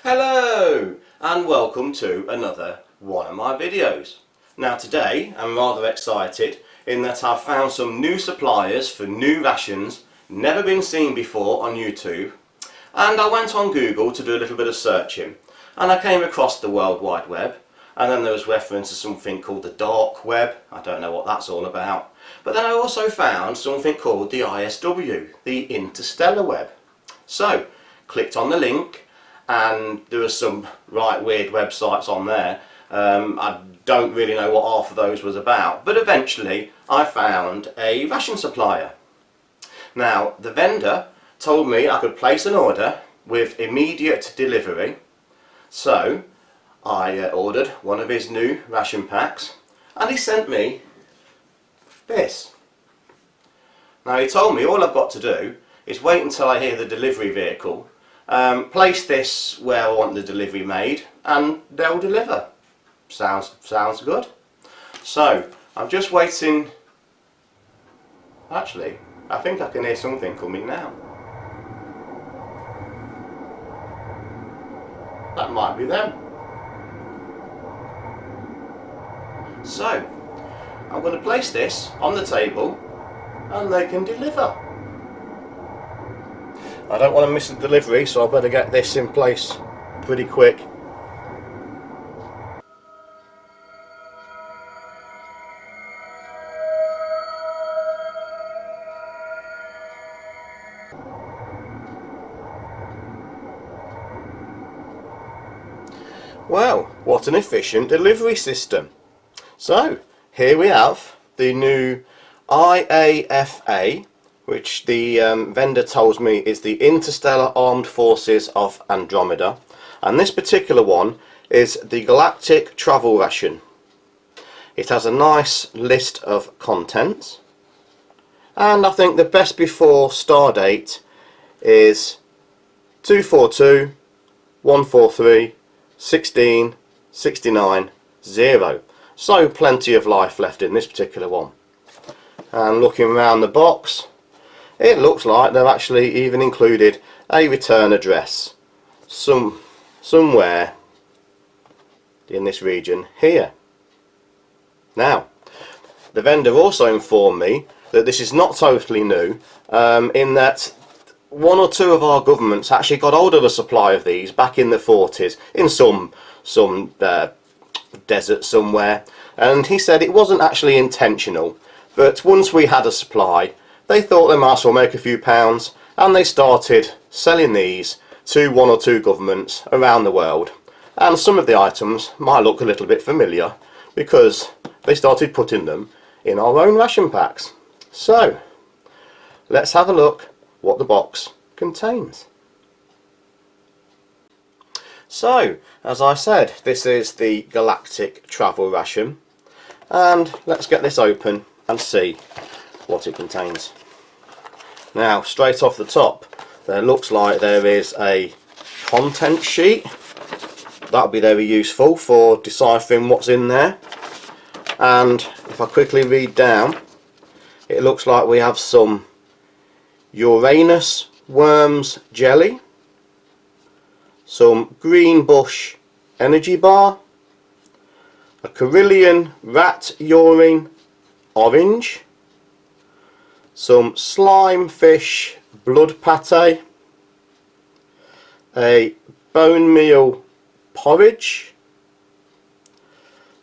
Hello and welcome to another one of my videos. Now today I'm rather excited in that I've found some new suppliers for new rations, never been seen before on YouTube, and I went on Google to do a little bit of searching and I came across the World Wide Web, and then there was reference to something called the dark web. I don't know what that's all about, but then I also found something called the ISW, the interstellar web. So clicked on the link and there are some right weird websites on there. I don't really know what half of those was about, but eventually I found a ration supplier. Now the vendor told me I could place an order with immediate delivery, so I ordered one of his new ration packs and he sent me this. Now he told me all I've got to do is wait until I hear the delivery vehicle, place this where I want the delivery made, and they'll deliver. Sounds good. So I'm just waiting. Actually, I think I can hear something coming now. That might be them. So I'm going to place this on the table and they can deliver. I don't want to miss the delivery, so I better get this in place pretty quick. Well, what an efficient delivery system. So here we have the new I.A.F.A, which the vendor tells me is the Interstellar Armed Forces of Andromeda, and this particular one is the Galactic Travel Ration. It has a nice list of contents, and I think the best before star date is 242-143-16-69-0, so plenty of life left in this particular one. And looking around the box, it looks like they've actually even included a return address somewhere in this region here. Now, the vendor also informed me that this is not totally new, in that one or two of our governments actually got hold of a supply of these back in the 40s in some desert somewhere, and he said it wasn't actually intentional, but once we had a supply they thought they might as well make a few pounds, and they started selling these to one or two governments around the world. And some of the items might look a little bit familiar because they started putting them in our own ration packs. So let's have a look what the box contains. So as I said, this is the Galactic Travel Ration, and let's get this open and see what it contains. Now, straight off the top, there looks like there is a content sheet. That'll be very useful for deciphering what's in there. And if I quickly read down, it looks like we have some Uranus worms jelly, some green bush energy bar, a Carillion rat urine orange, some slime fish Bloodpate, a bone meal porridge,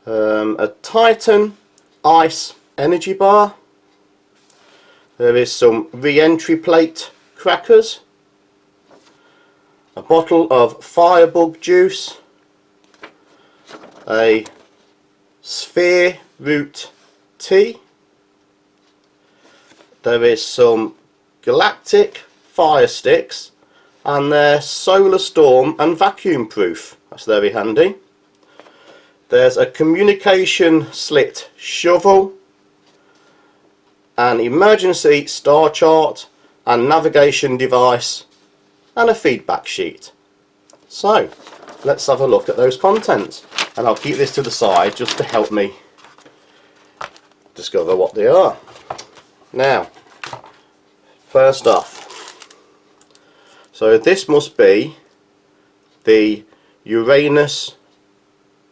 a Titan ice energy bar, there is some re-entry plate crackers, a bottle of Firebug Juice, a sphere root tea, there is some galactic fire sticks, and they're solar storm and vacuum proof. That's very handy. There's a communication slit shovel, an emergency star chart and navigation device, and a feedback sheet. So let's have a look at those contents, and I'll keep this to the side just to help me discover what they are. Now, first off, so this must be the Uranus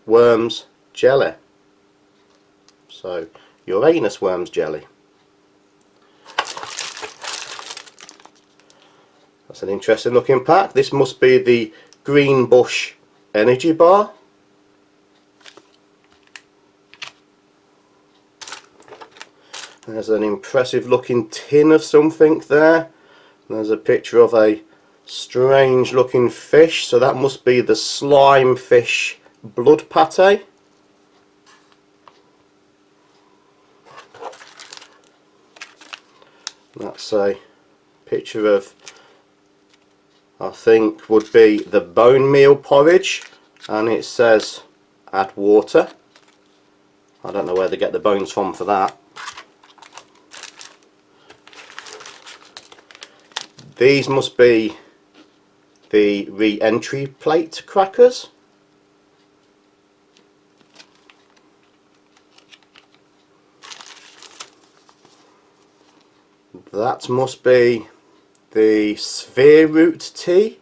worms jelly. So Uranus worms jelly. That's an interesting looking pack. This must be the Green Bush energy bar. There's an impressive looking tin of something there. There's a picture of a strange looking fish, so that must be the slime fish Bloodpate. That's a picture of, I think would be the bone meal porridge, and it says add water. I don't know where they get the bones from for that. These must be the re-entry plate crackers. That must be the sphere root tea,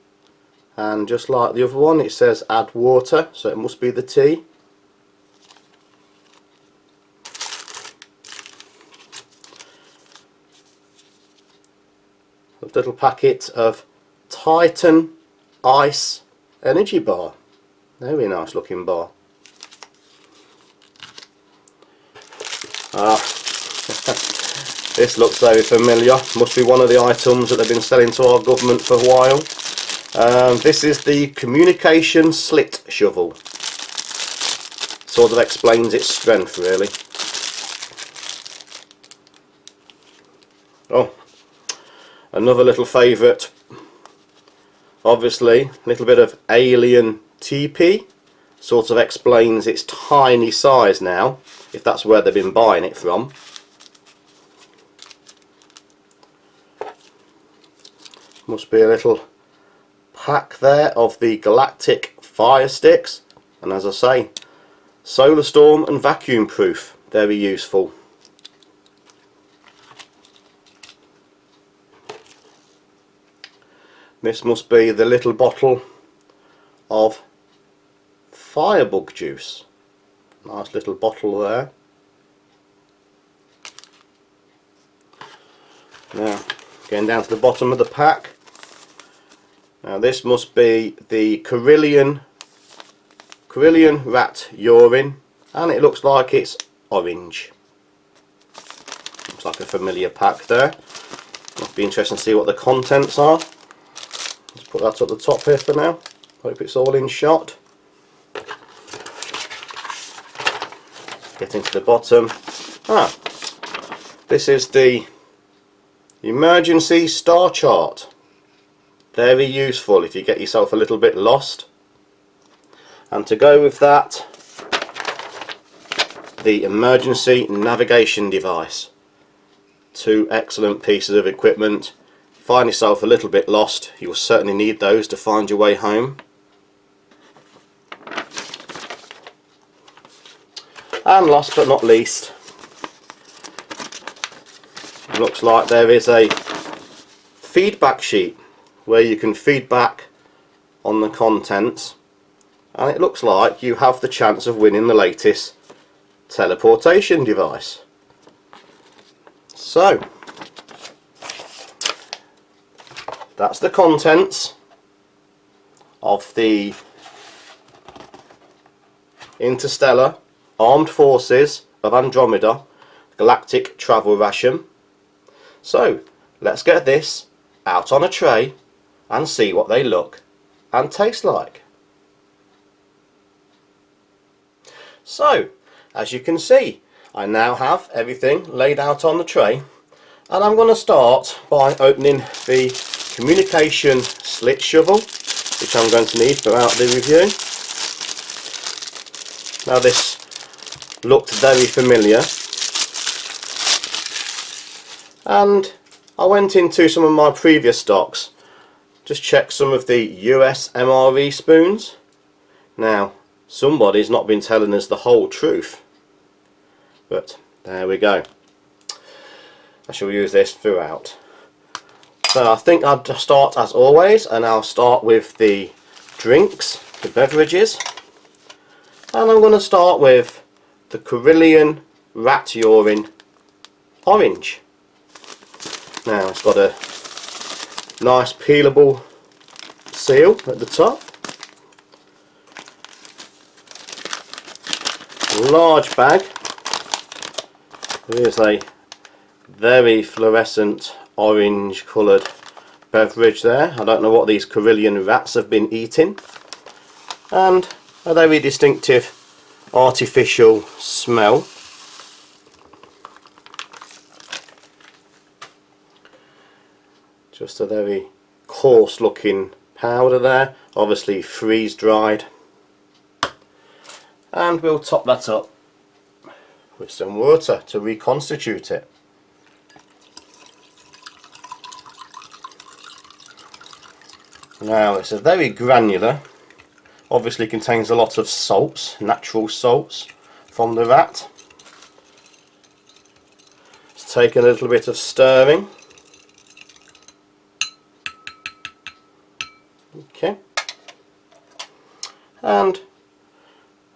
and just like the other one it says add water, so it must be the tea. A little packet of Titan Ice energy bar. Very nice looking bar. This looks very familiar. Must be one of the items that they've been selling to our government for a while. This is the communication slit shovel. Sort of explains its strength really. Oh, another little favourite. Obviously, a little bit of alien TP. Sort of explains its tiny size now, if that's where they've been buying it from. Must be a little pack there of the galactic fire sticks, and as I say, solar storm and vacuum proof, very useful. This must be the little bottle of Firebug Juice. Nice little bottle there. Now, getting down to the bottom of the pack. Now this must be the Carillion rat urine, and it looks like it's orange. Looks like a familiar pack there. Must be interesting to see what the contents are. Let's put that at the top here for now. Hope it's all in shot. Getting to the bottom. This is the emergency star chart. Very useful if you get yourself a little bit lost. And to go with that, the emergency navigation device. Two excellent pieces of equipment. Find yourself a little bit lost, you will certainly need those to find your way home. And last but not least, looks like there is a feedback sheet where you can feedback on the contents, and it looks like you have the chance of winning the latest teleportation device. So that's the contents of the Interstellar Armed Forces of Andromeda Galactic Travel Ration. So let's get this out on a tray and see what they look and taste like. So as you can see, I now have everything laid out on the tray, and I'm going to start by opening the communication slit shovel, which I'm going to need throughout the review. Now this looked very familiar, and I went into some of my previous stocks, just checked some of the US M.R.E spoons. Now somebody's not been telling us the whole truth, but there we go. I shall use this throughout. So I think I'll start as always, and I'll start with the drinks. the beverages, and I'm going to start with the Carillion Rat Urine Orange. Now it's got a nice peelable seal at the top, large bag. There is a very fluorescent orange coloured beverage there. I don't know what these Carillion rats have been eating, and a very distinctive artificial smell. Just a very coarse looking powder there, obviously freeze dried, and we'll top that up with some water to reconstitute it. Now it's a very granular, obviously contains a lot of salts, natural salts from the rat. It's taken a little bit of stirring. Okay, and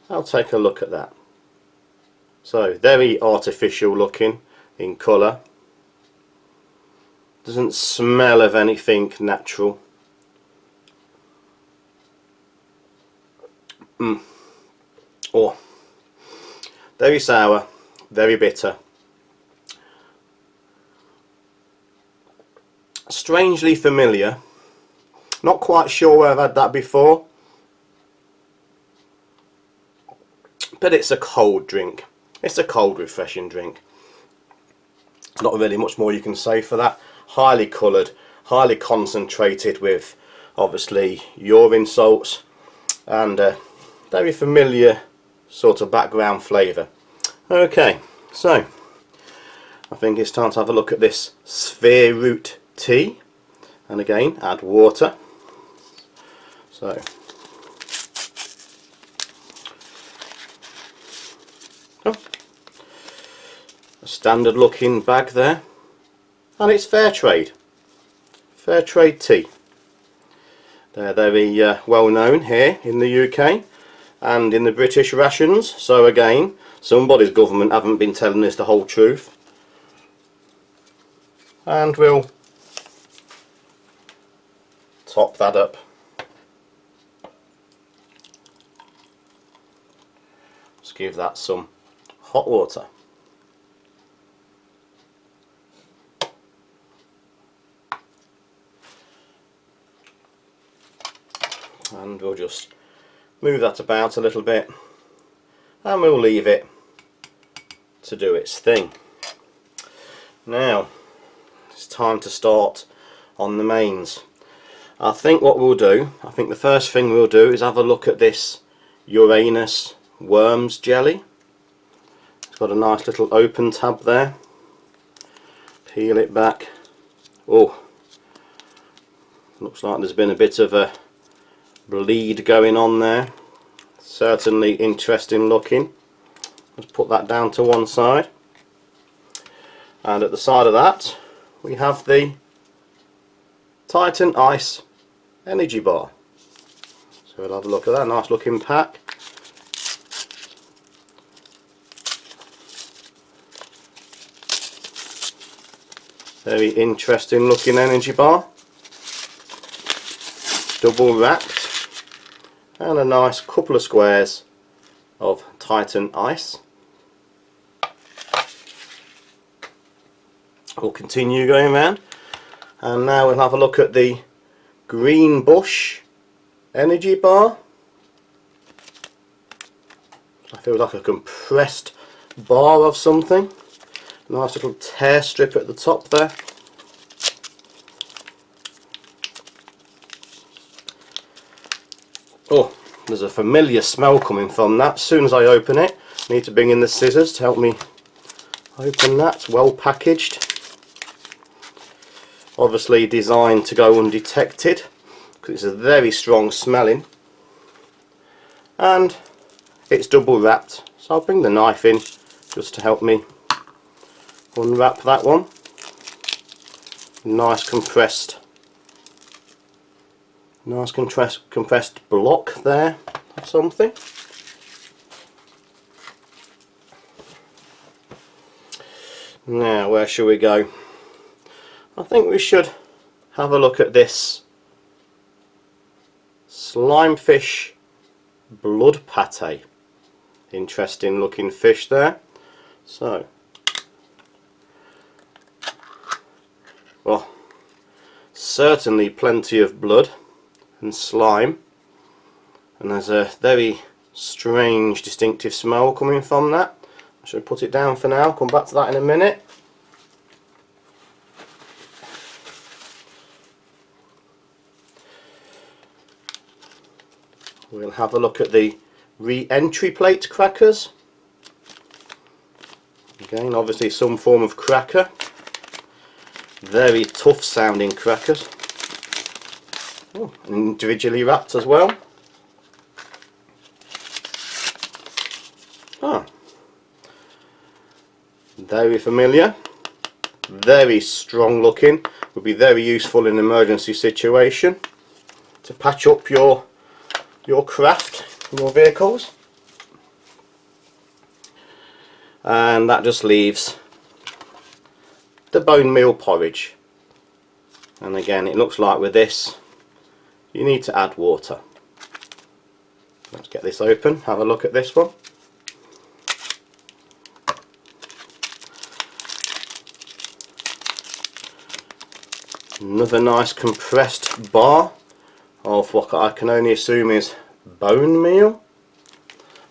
I'll take a look at that. So very artificial looking in colour, doesn't smell of anything natural. Oh, very sour, very bitter, strangely familiar. Not quite sure where I've had that before, but it's a cold drink. It's a cold refreshing drink. There's not really much more you can say for that. Highly coloured, highly concentrated with obviously urine salts, and very familiar sort of background flavour. Okay, so I think it's time to have a look at this sphere root tea, and again add water. So a standard looking bag there, and it's fair trade tea. They're very well known here in the UK and in the British rations, so again somebody's government haven't been telling us the whole truth. And we'll top that up. Let's give that some hot water. And we'll just move that about a little bit, and we'll leave it to do its thing. Now it's time to start on the mains. I think what we'll do, I think the first thing we'll do is have a look at this Uranus worms jelly. It's got a nice little open tab there. Peel it back. Oh, looks like there's been a bit of a bleed going on there. Certainly interesting looking. Let's put that down to one side, and at the side of that we have the Titan Ice energy bar. So we'll have a look at that. Nice looking pack. Very interesting looking energy bar, double wrapped, and a nice couple of squares of Titan Ice. We'll continue going around, and now we'll have a look at the Green Bush energy bar. I feel like a compressed bar of something. Nice little tear strip at the top there. Oh, there's a familiar smell coming from that. As soon as I open it, I need to bring in the scissors to help me open that. Well packaged. Obviously designed to go undetected, because it's a very strong smelling, and it's double wrapped, so I'll bring the knife in just to help me unwrap that one. Nice compressed Nice compressed block there of something. Now, where shall we go? I think we should have a look at this slimefish Bloodpate. Interesting looking fish there. So, well, certainly plenty of blood and slime, and there's a very strange distinctive smell coming from that. I should put it down for now, come back to that in a minute. We'll have a look at the re-entry plate crackers. Again, obviously some form of cracker. Very tough sounding crackers. Oh, individually wrapped as well. Ah, very familiar, very strong looking, would be very useful in an emergency situation to patch up your craft, your vehicles. And that just leaves the bone meal porridge, and again it looks like with this you need to add water. Let's get this open, have a look at this one. Another nice compressed bar of what I can only assume is bone meal,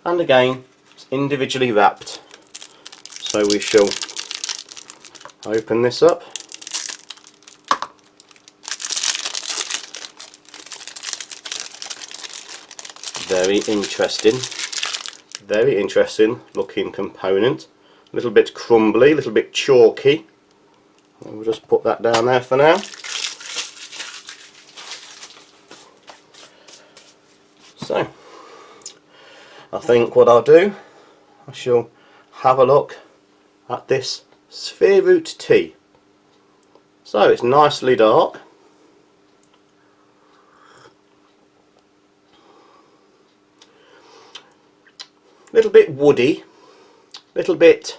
and again it's individually wrapped, so we shall open this up. Very interesting looking component, a little bit crumbly, a little bit chalky. We'll just put that down there for now. So, I think what I'll do, I shall have a look at this sphere root tea. So it's nicely dark. Little bit woody, little bit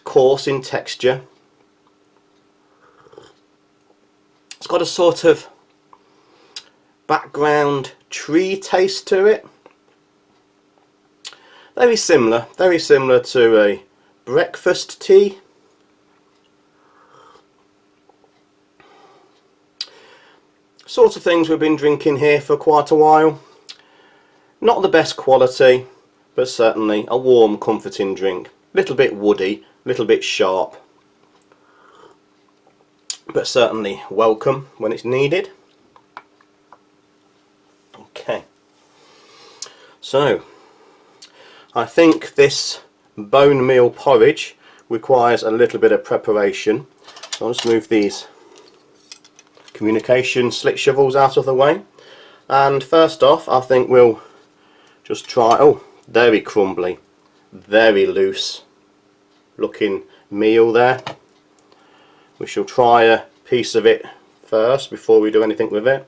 coarse in texture. It's got a sort of background tree taste to it. Very similar to a breakfast tea. Sort of things we've been drinking here for quite a while. Not the best quality, but certainly a warm, comforting drink. Little bit woody, little bit sharp, but certainly welcome when it's needed. Okay, so I think this bone meal porridge requires a little bit of preparation. So I'll just move these communication slick shovels out of the way, and first off I think we'll just try, oh, very crumbly, very loose looking meal there. We shall try a piece of it first before we do anything with it.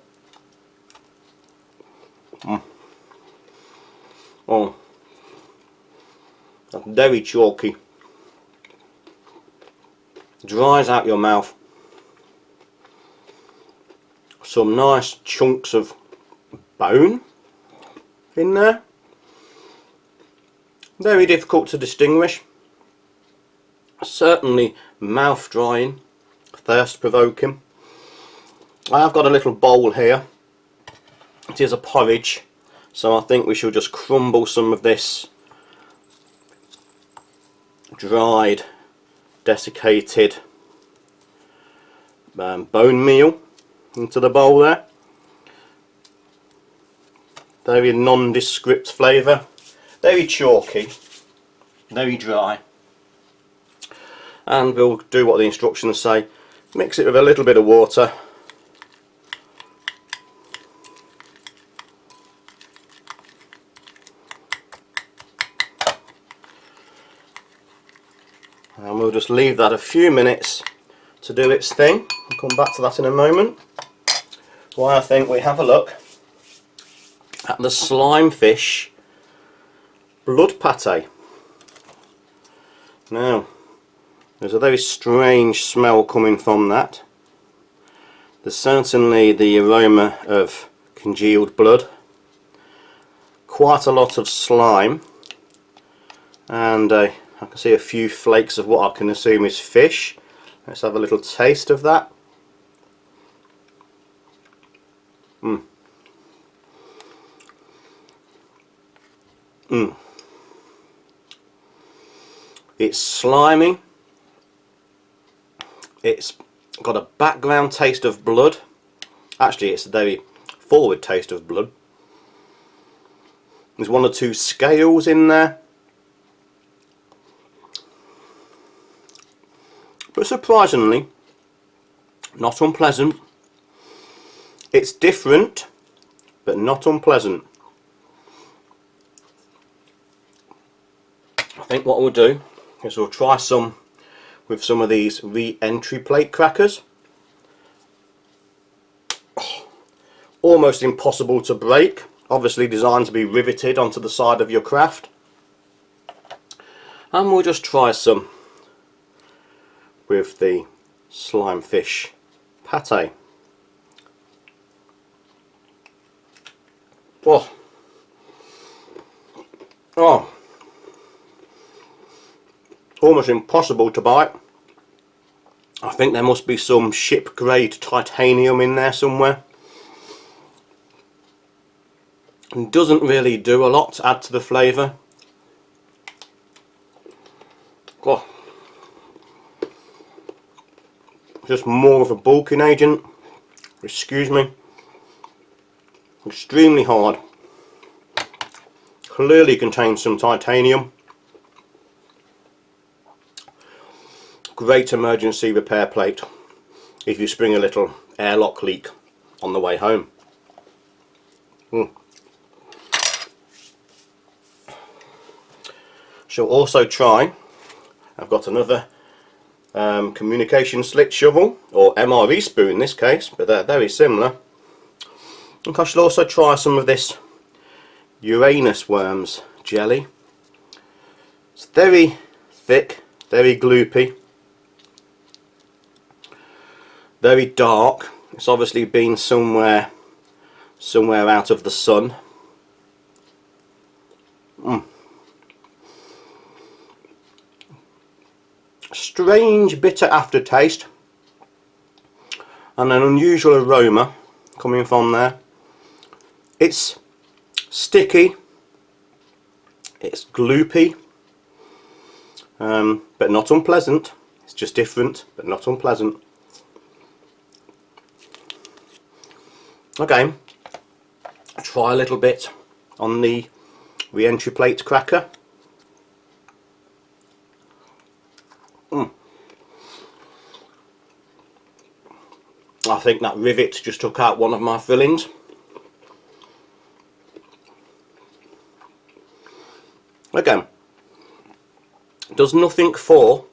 Oh, that's very chalky. Dries out your mouth. Some nice chunks of bone in there. Very difficult to distinguish. Certainly mouth drying, thirst provoking. I have got a little bowl here. It is a porridge, so I think we shall just crumble some of this dried, desiccated bone meal into the bowl there. Very nondescript flavour, very chalky, very dry. And we'll do what the instructions say, mix it with a little bit of water. And we'll just leave that a few minutes to do its thing. I'll come back to that in a moment. why I think we have a look at the slime fish Bloodpate. Now, there's a very strange smell coming from that. There's certainly the aroma of congealed blood, quite a lot of slime, and I can see a few flakes of what I can assume is fish. Let's have a little taste of that. It's slimy, it's got a background taste of blood. Actually, it's a very forward taste of blood. There's one or two scales in there, but surprisingly not unpleasant. It's different but not unpleasant. I think what we'll do is we'll try some with some of these re-entry plate crackers. Almost impossible to break, obviously designed to be riveted onto the side of your craft. And we'll just try some with the slime fish pate. Oh, almost impossible to bite. I think there must be some ship grade titanium in there somewhere. And doesn't really do a lot to add to the flavour. Oh, just more of a bulking agent. Excuse me. Extremely hard. Clearly contains some titanium. Great emergency repair plate if you spring a little airlock leak on the way home. Shall also try, I've got another communication slit shovel, or M.R.E spoon in this case, but they're very similar. And I shall also try some of this Uranus worms jelly. It's very thick, very gloopy, very dark. It's obviously been somewhere out of the sun. Strange bitter aftertaste and an unusual aroma coming from there. It's sticky, it's gloopy, but not unpleasant. It's just different but not unpleasant. Again, try a little bit on the re-entry plate cracker. I think that rivet just took out one of my fillings. Again, does nothing for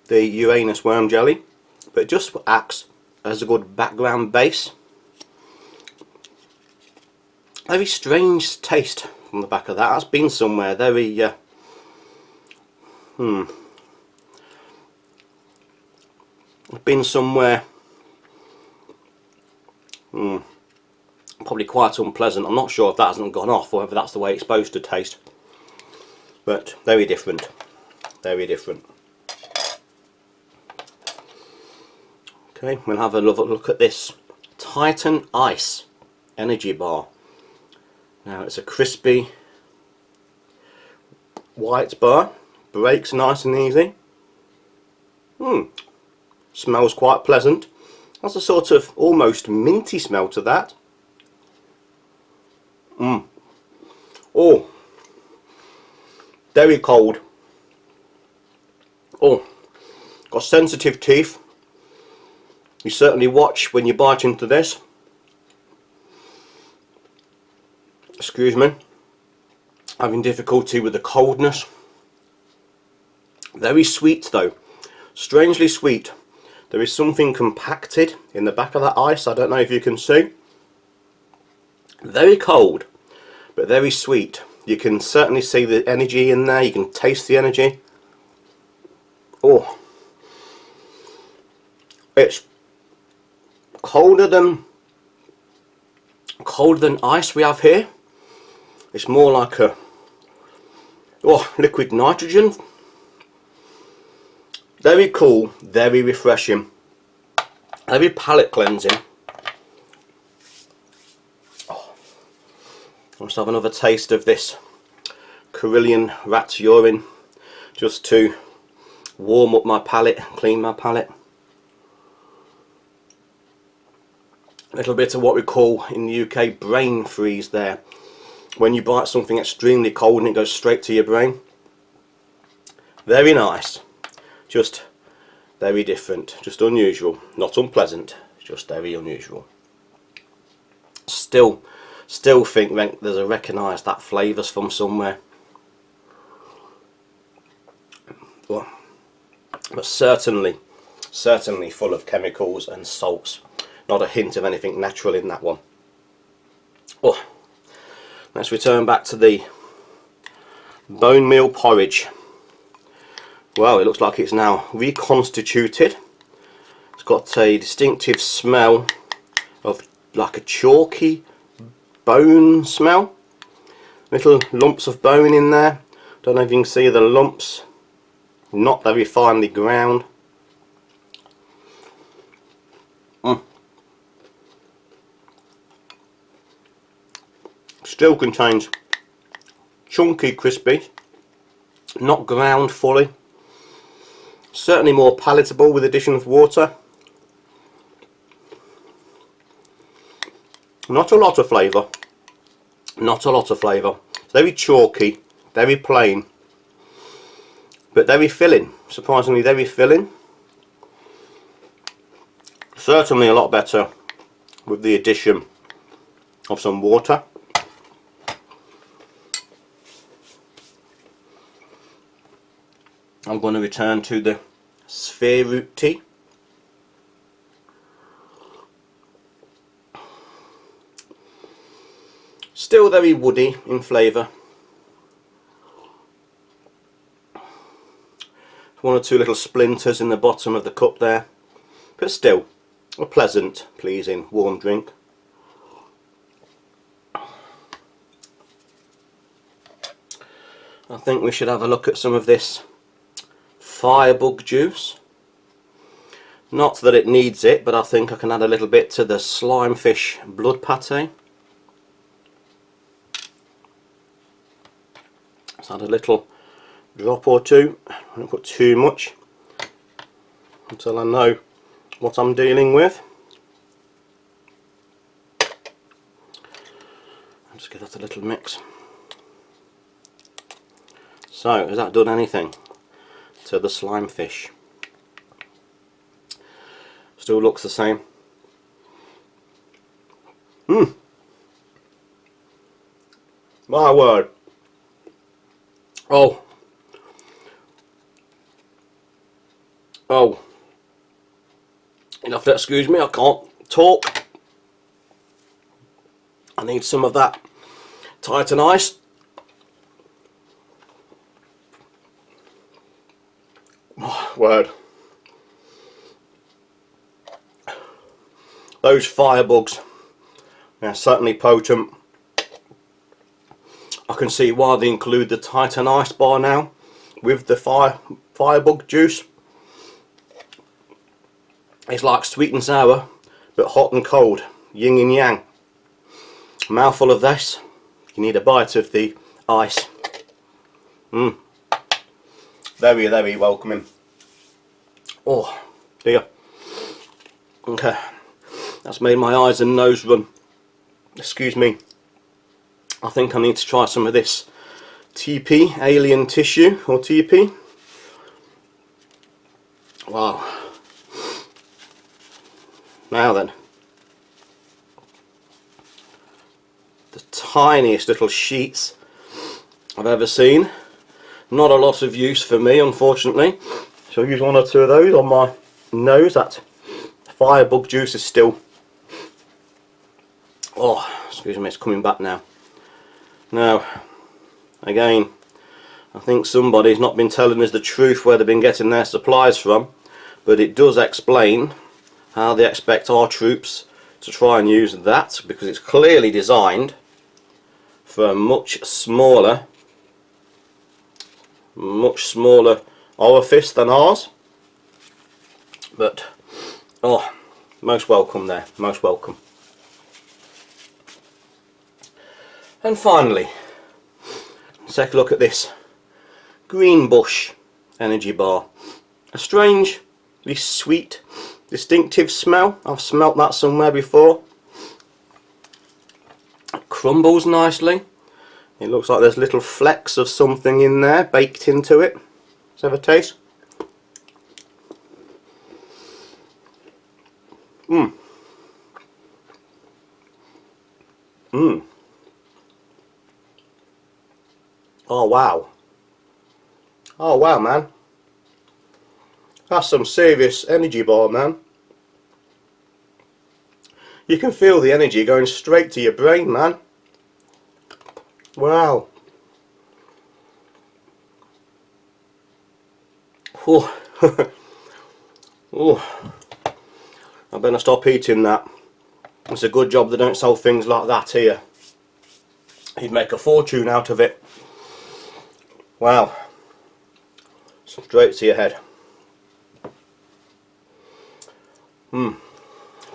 the Uranus worm jelly, but it just acts as a good background base. Very strange taste from the back of that. That's been somewhere very it's been somewhere probably quite unpleasant. I'm not sure if that hasn't gone off or whether that's the way it's supposed to taste, but very different, very different. Okay, we'll have a look at this Titan Ice energy bar. Now it's a crispy white bar, breaks nice and easy. Smells quite pleasant. That's a sort of almost minty smell to that. Oh, very cold. Oh, got sensitive teeth. You certainly watch when you bite into this. Excuse me, having difficulty with the coldness. Very sweet though, strangely sweet. There is something compacted in the back of that ice. I don't know if you can see. Very cold, but very sweet. You can certainly see the energy in there. You can taste the energy. Oh, it's colder than ice we have here. It's more like a liquid nitrogen. Very cool, very refreshing, very palate cleansing. Let's have another taste of this Carillion rat's urine, just to warm up my palate, clean my palate. A little bit of what we call in the UK brain freeze there. When you bite something extremely cold and it goes straight to your brain. Very nice. Just very different. Just unusual. Not unpleasant. Just very unusual. Still think there's a recognise that flavours from somewhere. But certainly full of chemicals and salts. Not a hint of anything natural in that one. Oh, let's return back to the bone meal porridge. Well, it looks like it's now reconstituted. It's got a distinctive smell of like a chalky bone smell. Little lumps of bone in there. Don't know if you can see the lumps. Not very finely ground. Still contains chunky crispy, not ground fully. Certainly more palatable with the addition of water. Not a lot of flavour. Not a lot of flavour. Very chalky, very plain, but very filling. Surprisingly very filling. Certainly a lot better with the addition of some water. I'm going to return to the sphere root tea. Still very woody in flavour. One or two little splinters in the bottom of the cup there, but still a pleasant, pleasing, warm drink. I think we should have a look at some of this Firebug Juice. Not that it needs it, but I think I can add a little bit to the slimefish Bloodpate. Let's add a little drop or two. I don't put too much until I know what I'm dealing with. I'll just give that a little mix. So, has that done anything to the slime fish? Still looks the same. My word. Oh, you'll have to excuse me, I can't talk. I need some of that Titan ice. Oh, word. Those firebugs, they're certainly potent. I can see why they include the Titan ice bar now with the Firebug Juice. It's like sweet and sour, but hot and cold, yin and yang. A mouthful of this, you need a bite of the ice. Very, very welcoming. Oh dear. Okay, that's made my eyes and nose run. Excuse me. I think I need to try some of this TP, alien tissue, or TP. Wow. Now then. The tiniest little sheets I've ever seen. Not a lot of use for me, unfortunately. So I'll use one or two of those on my knows that Firebug Juice is still, oh excuse me, it's coming back now. Now again, I think somebody's not been telling us the truth where they've been getting their supplies from, but it does explain how they expect our troops to try and use that, because it's clearly designed for a much smaller orifice than ours. But oh, most welcome there, most welcome. And finally, let's take a look at this Green Bush energy bar. A strangely sweet, distinctive smell. I've smelt that somewhere before. It crumbles nicely. It looks like there's little flecks of something in there baked into it. Let's have a taste. Mmm. Mmm. Oh wow. Oh wow, man. That's some serious energy bar, man. You can feel the energy going straight to your brain, man. Wow. Oh. Oh. I better stop eating that. It's a good job they don't sell things like that here. You'd make a fortune out of it. Wow. Straight to your head. I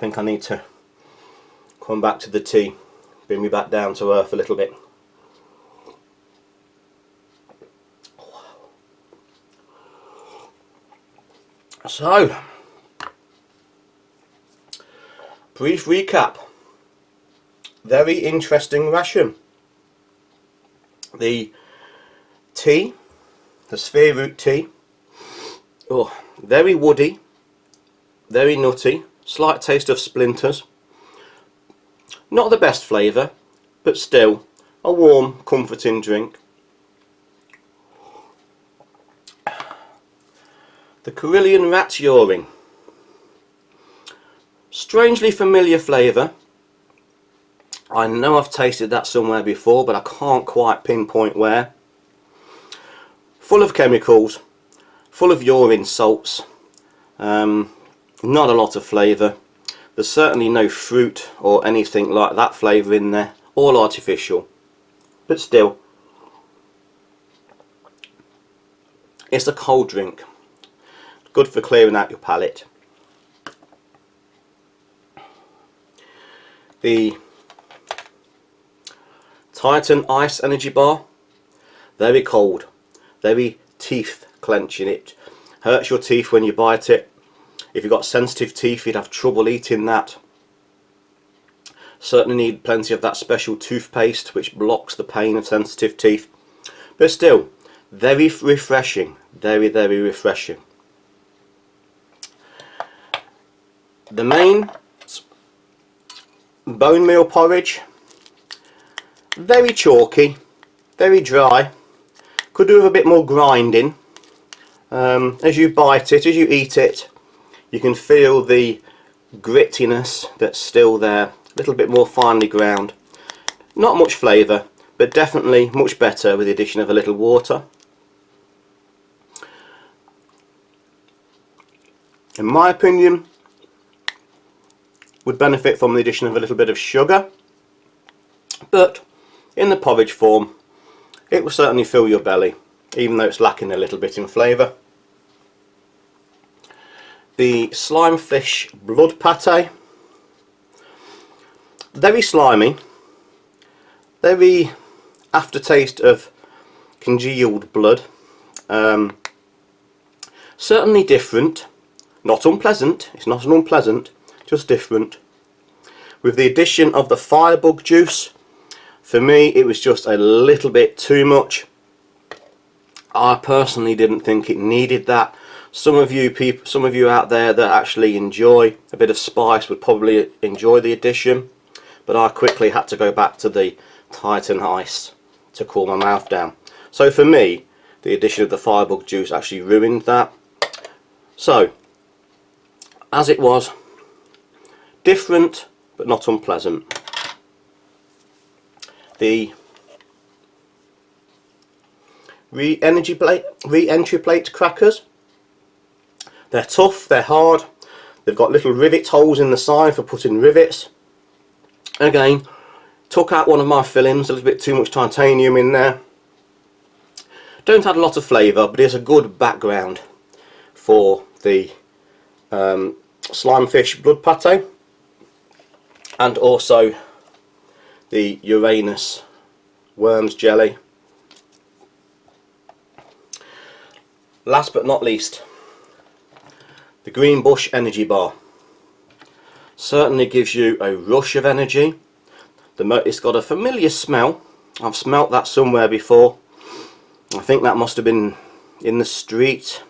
think I need to come back to the tea. Bring me back down to earth a little bit. So, brief recap. Very interesting ration. The tea, the sphere root tea, oh, very woody, very nutty, slight taste of splinters. Not the best flavour, but still a warm, comforting drink. The Carillion Rat Urine. Strangely familiar flavour. I know I've tasted that somewhere before, but I can't quite pinpoint where. Full of chemicals, full of urine salts, not a lot of flavour. There's certainly no fruit or anything like that flavour in there, all artificial, but still, it's a cold drink, good for clearing out your palate. The Titan Ice Energy Bar, very cold, very teeth clenching. It hurts your teeth when you bite it. If you've got sensitive teeth, you'd have trouble eating that. Certainly need plenty of that special toothpaste which blocks the pain of sensitive teeth. But still, very refreshing, very, very refreshing. The main bone meal porridge, very chalky, very dry. Could do with a bit more grinding. As you bite it, as you eat it, you can feel the grittiness that's still there, a little bit more finely ground. Not much flavour, but definitely much better with the addition of a little water. In my opinion, would benefit from the addition of a little bit of sugar, but in the porridge form it will certainly fill your belly, even though it's lacking a little bit in flavour. The slime fish Bloodpate, very slimy, very aftertaste of congealed blood. Certainly different, not unpleasant, it's not an unpleasant, just different. With the addition of the Firebug Juice, for me it was just a little bit too much. I personally didn't think it needed that. Some of you out there that actually enjoy a bit of spice would probably enjoy the addition, but I quickly had to go back to the Titan Ice to cool my mouth down. So for me, the addition of the Firebug Juice actually ruined that. So as it was. Different, but not unpleasant. The re-entry plate crackers. They're tough, they're hard. They've got little rivet holes in the side for putting rivets. Again, took out one of my fillings, a little bit too much titanium in there. Don't add a lot of flavour, but it's a good background for the slime fish Bloodpate and also the Uranus worms jelly. Last but not least, the Green Bush energy bar. Certainly gives you a rush of energy. It's got a familiar smell. I've smelt that somewhere before. I think that must have been in the street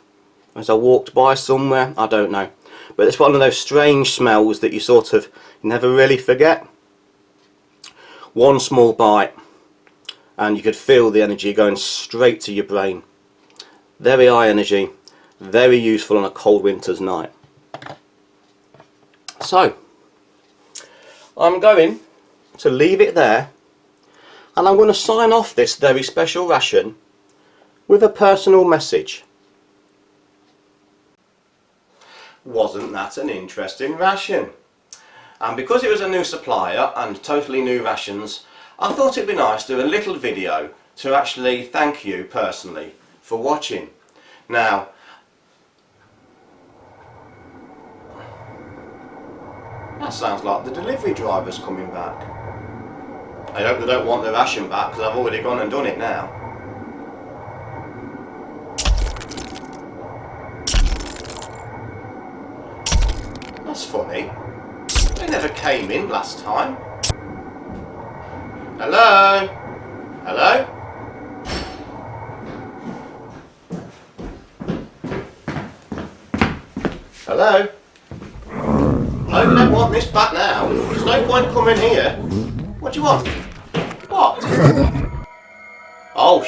as I walked by somewhere. I don't know. But it's one of those strange smells that you sort of never really forget. One small bite and you could feel the energy going straight to your brain. Very high energy, very useful on a cold winter's night. So, I'm going to leave it there, and I'm going to sign off this very special ration with a personal message. Wasn't that an interesting ration? And because it was a new supplier and totally new rations, I thought it'd be nice to do a little video to actually thank you personally for watching. Now, that sounds like the delivery driver's coming back. I hope they don't want the ration back because I've already gone and done it now. That's funny. They never came in last time. Hello? Hello? Hello? No, you don't want this back now. There's no point coming here. What do you want? What? Oh,